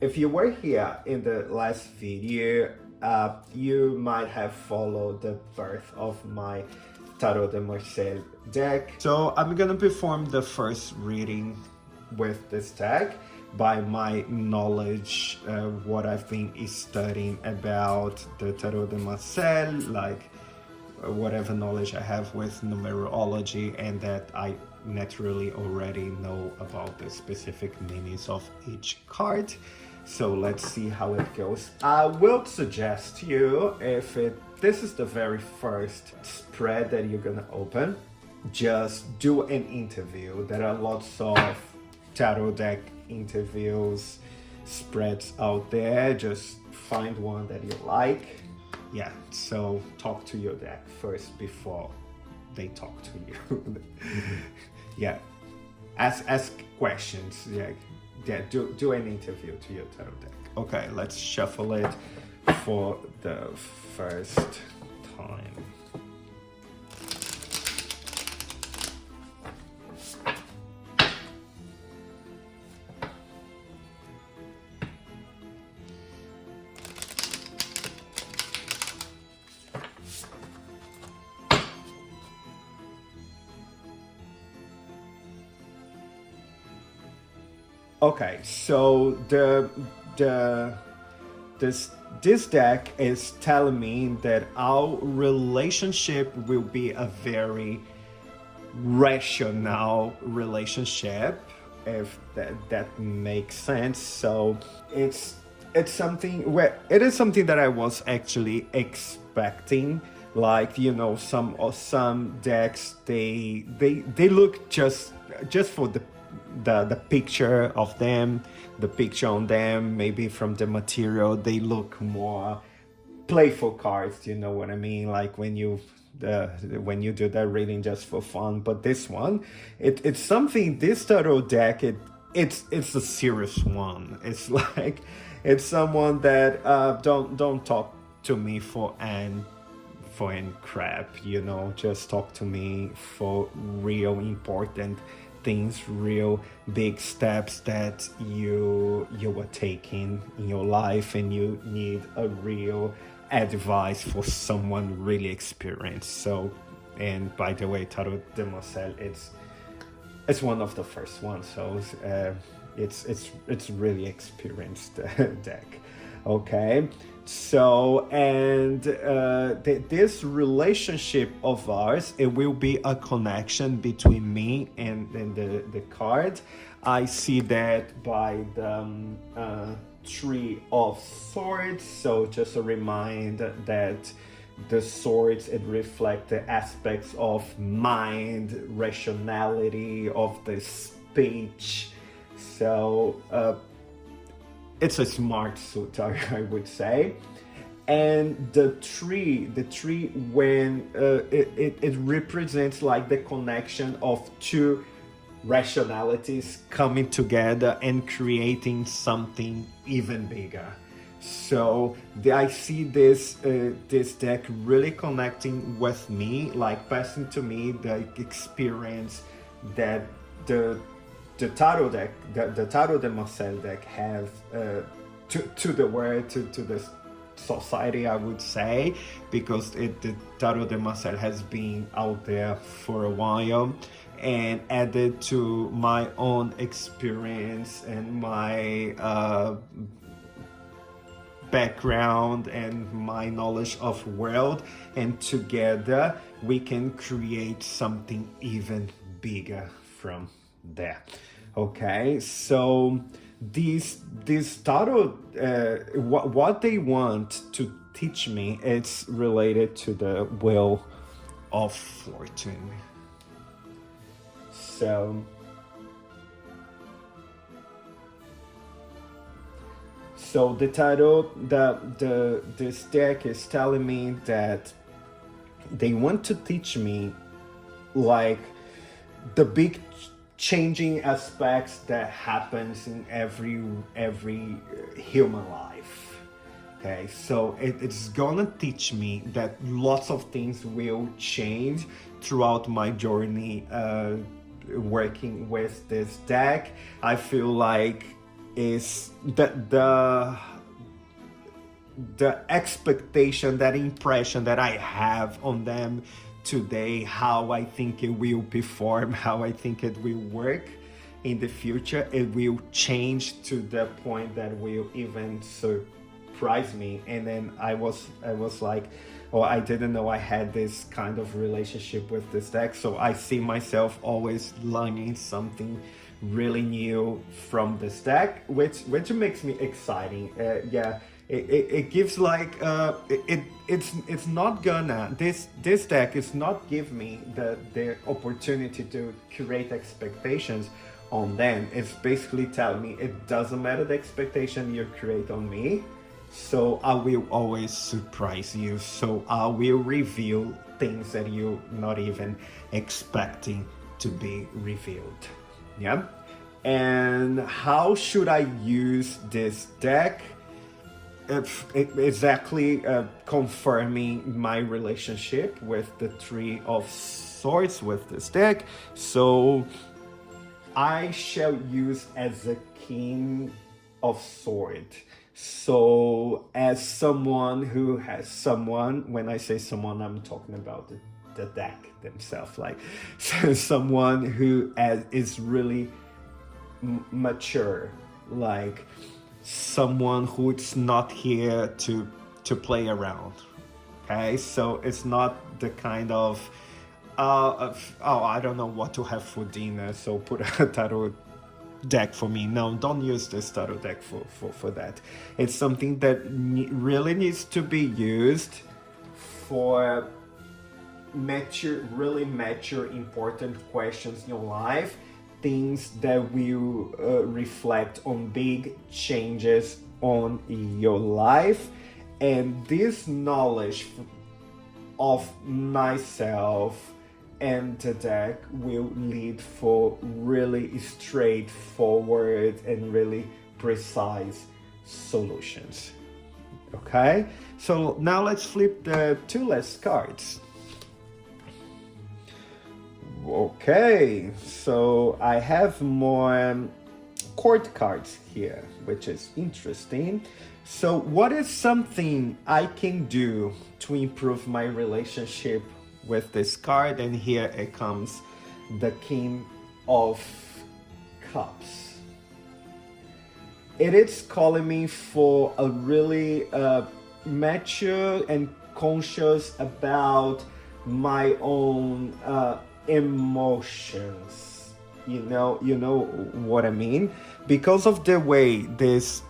if you were here in the last video, you might have followed the birth of my Tarot de Marseille deck. So I'm gonna perform the first reading with this deck by my knowledge, what I've been studying about the Tarot de Marseille, like whatever knowledge I have with numerology, and that I naturally already know about the specific meanings of each card. So let's see how it goes. I will suggest you, if this is the very first spread that you're gonna open, just do an interview. There are lots of tarot deck interviews, spreads out there. Just find one that you like. Yeah, so talk to your deck first before they talk to you. Yeah, ask questions. Yeah, do an interview to your tarot deck. Okay, let's shuffle it for the first time. Okay, so this deck is telling me that our relationship will be a very rational relationship, if that makes sense. So it's something where it is something that I was actually expecting. Like, you know, some decks they look just for the picture of them, the picture on them, maybe from the material, they look more playful cards, you know what I mean? Like when you do that reading just for fun. But this one, it's something, this tarot deck, it's a serious one. It's like, it's someone that don't talk to me for any crap, you know, just talk to me for real important things, real big steps that you are taking in your life, and you need a real advice for someone really experienced. So, and by the way, Tarot de Marseille, it's one of the first ones, so it's really experienced deck. Okay, so and this relationship of ours, it will be a connection between me and the card. I see that by the Three of Swords. So just a reminder that the swords, it reflect the aspects of mind, rationality, of the speech. So it's a smart suit, I would say. And the tree when it represents like the connection of two rationalities coming together and creating something even bigger. So I see this deck really connecting with me, like passing to me the experience that the tarot deck, the Tarot de Marseille deck have to the world, to the society, I would say, because the Tarot de Marseille has been out there for a while, and added to my own experience and my background and my knowledge of world, and together we can create something even bigger from there. Okay, so these tarot, what they want to teach me, it's related to the Wheel of Fortune. So the tarot, this deck is telling me that they want to teach me like the big changing aspects that happens in every human life. Okay, so it's gonna teach me that lots of things will change throughout my journey working with this deck. I feel like is the expectation, that impression that I have on them today, how I think it will perform, how I think it will work in the future. It will change to the point that will even surprise me. And then I was like, oh, I didn't know I had this kind of relationship with this deck. So I see myself always learning something really new from this deck, which makes me exciting. It gives like it's not gonna, this deck is not give me the opportunity to create expectations on them. It's basically telling me it doesn't matter the expectation you create on me, so I will always surprise you. So I will reveal things that you're not even expecting to be revealed. Yeah. And how should I use this deck? Exactly confirming my relationship with the Three of Swords with this deck. So I shall use as a King of Swords. So as someone who has someone, when I say someone, I'm talking about the deck themselves, like someone who is really mature, like someone who's not here to play around. Okay, so it's not the kind of oh, I don't know what to have for dinner, so put a tarot deck for me. No, don't use this tarot deck for that. It's something that really needs to be used for really mature, important questions in your life, things that will reflect on big changes on your life. And this knowledge of myself and the deck will lead for really straightforward and really precise solutions. Okay, so now let's flip the two last cards. Okay, so I have more court cards here, which is interesting. So what is something I can do to improve my relationship with this card? And here it comes, the King of Cups. It is calling me for a really mature and conscious about my own emotions. You know what I mean? Because of the way this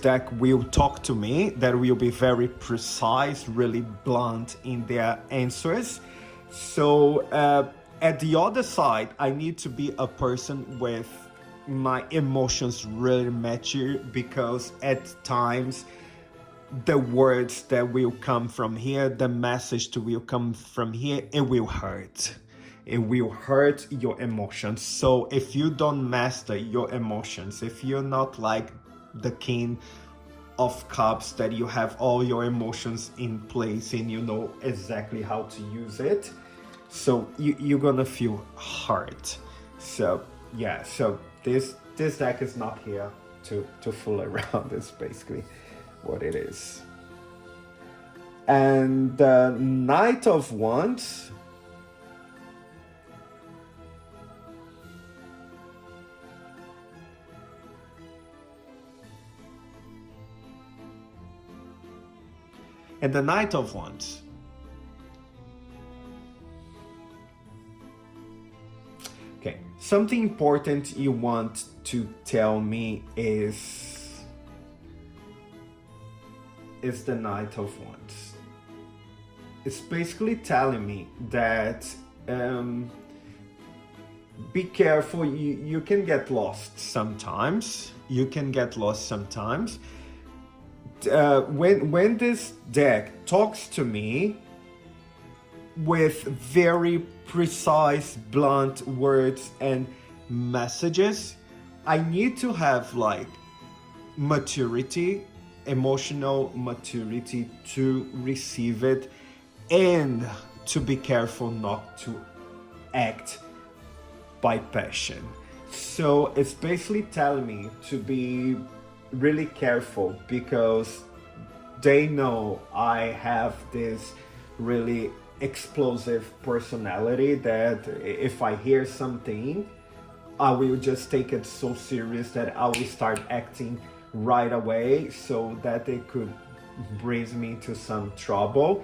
deck will talk to me, that will be very precise, really blunt in their answers. So at the other side, I need to be a person with my emotions really mature, because at times the words that will come from here, the message that will come from here, it will hurt. It will hurt your emotions. So if you don't master your emotions, if you're not like the King of Cups, that you have all your emotions in place and you know exactly how to use it, so you're gonna feel hurt. So yeah, so this deck is not here to fool around. It's basically what it is. And the Knight of Wands. And the Knight of Wands. Okay, something important you want to tell me is the Knight of Wands. It's basically telling me that be careful. You can get lost sometimes. When this deck talks to me with very precise, blunt words and messages, I need to have like maturity, emotional maturity to receive it, and to be careful not to act by passion. So it's basically telling me to be really careful because they know I have this really explosive personality that if I hear something, I will just take it so serious that I will start acting right away so that it could bring me to some trouble.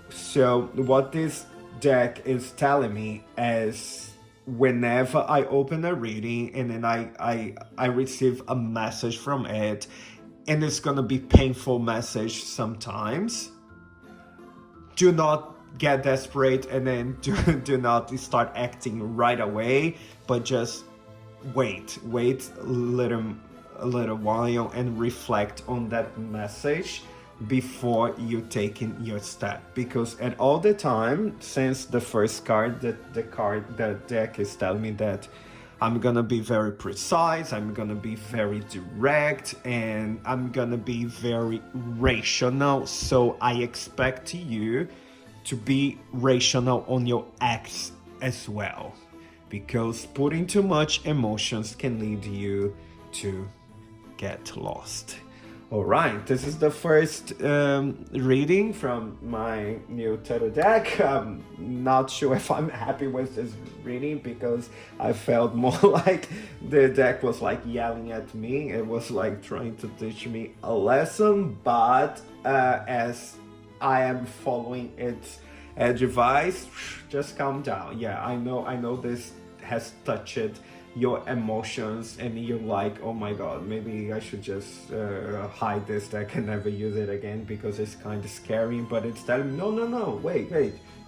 So what this deck is telling me is whenever I open a reading and then I receive a message from it, and it's gonna be painful message sometimes, do not get desperate and then do not start acting right away, but just wait a little while and reflect on that message before you taking your step, because at all the time since the first card, the deck is telling me that I'm gonna be very precise, I'm gonna be very direct, and I'm gonna be very rational. So I expect you to be rational on your acts as well, because putting too much emotions can lead you to get lost. All right, this is the first reading from my new tarot deck. I'm not sure if I'm happy with this reading because I felt more like the deck was like yelling at me. It was like trying to teach me a lesson, but as I am following its advice, just calm down. Yeah, I know this has touched your emotions and you're like, oh my god, maybe I should just hide this deck and never use it again because it's kind of scary. But it's telling me, no, wait,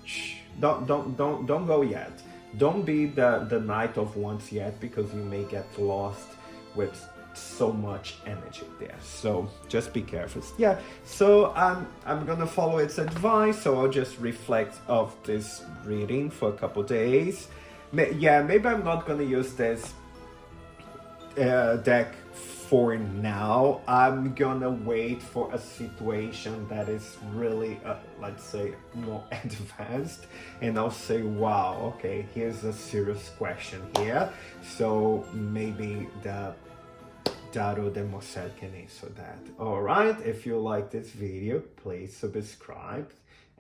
shh, don't go yet. Don't be the Knight of Wands yet, because you may get lost with so much energy there. So just be careful. Yeah, so I'm gonna follow its advice. So I'll just reflect of this reading for a couple days. Yeah, maybe I'm not gonna use this deck for now. I'm gonna wait for a situation that is really, let's say, more advanced, and I'll say, wow, okay, here's a serious question here. So maybe the Tarot de Marcel can answer that. All right, if you like this video, please subscribe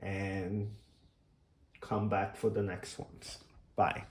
and come back for the next ones. Bye.